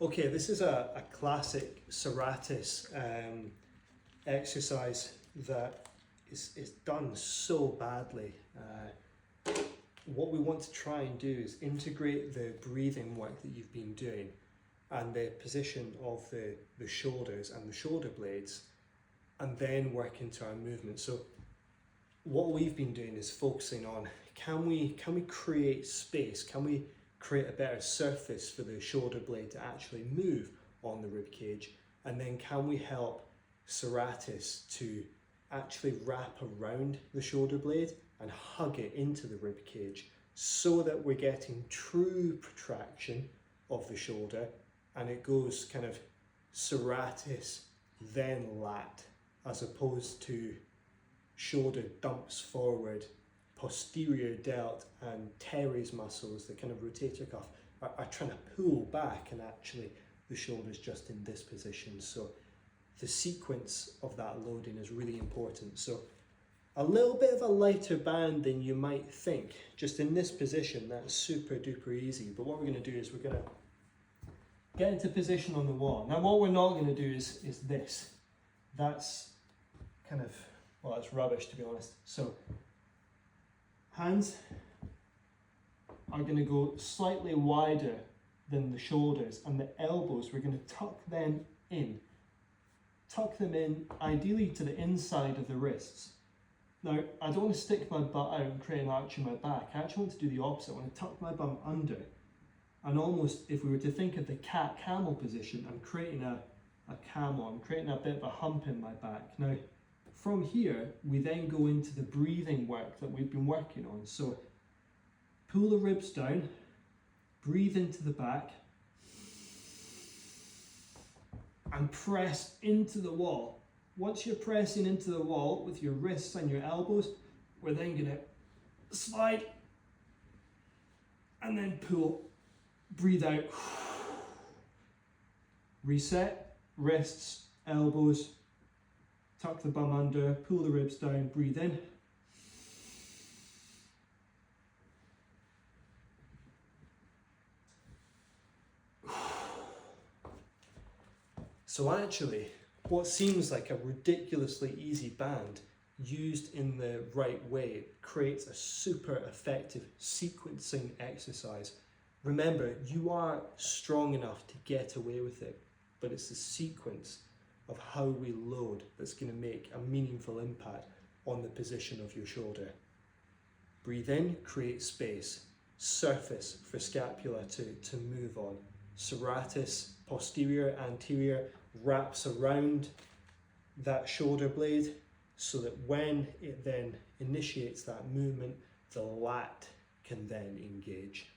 Okay, this is a classic Serratus exercise that is done so badly. What we want to try and do is integrate the breathing work that you've been doing and the position of the shoulders and the shoulder blades, and then work into our movement. So what we've been doing is focusing on, can we create space? Can we create a better surface for the shoulder blade to actually move on the rib cage? And then can we help Serratus to actually wrap around the shoulder blade and hug it into the rib cage, so that we're getting true protraction of the shoulder, and it goes kind of Serratus then lat, as opposed to shoulder dumps forward, posterior delt and teres muscles, the kind of rotator cuff, are trying to pull back, and actually the shoulder's just in this position. So the sequence of that loading is really important. So a little bit of a lighter band than you might think, just in this position. That's super duper easy. But what we're going to do is we're going to get into position on the wall. Now what we're not going to do is this. That's kind of, well, it's rubbish, to be honest. So hands are going to go slightly wider than the shoulders, and the elbows, we're going to tuck them in. Tuck them in, ideally to the inside of the wrists. Now, I don't want to stick my butt out and create an arch in my back. I actually want to do the opposite. I want to tuck my bum under. And almost, if we were to think of the cat-camel position, I'm creating a camel. I'm creating a bit of a hump in my back. Now, from here, we then go into the breathing work that we've been working on. So, pull the ribs down, breathe into the back, and press into the wall. Once you're pressing into the wall with your wrists and your elbows, we're then going to slide and then pull. Breathe out. Reset, wrists, elbows, tuck the bum under, pull the ribs down, breathe in. So actually, what seems like a ridiculously easy band, used in the right way, creates a super effective sequencing exercise. Remember, you are strong enough to get away with it, but it's the sequence of how we load that's going to make a meaningful impact on the position of your shoulder. Breathe in, create space, surface for scapula to move on. Serratus, posterior, anterior, wraps around that shoulder blade, so that when it then initiates that movement, the lat can then engage.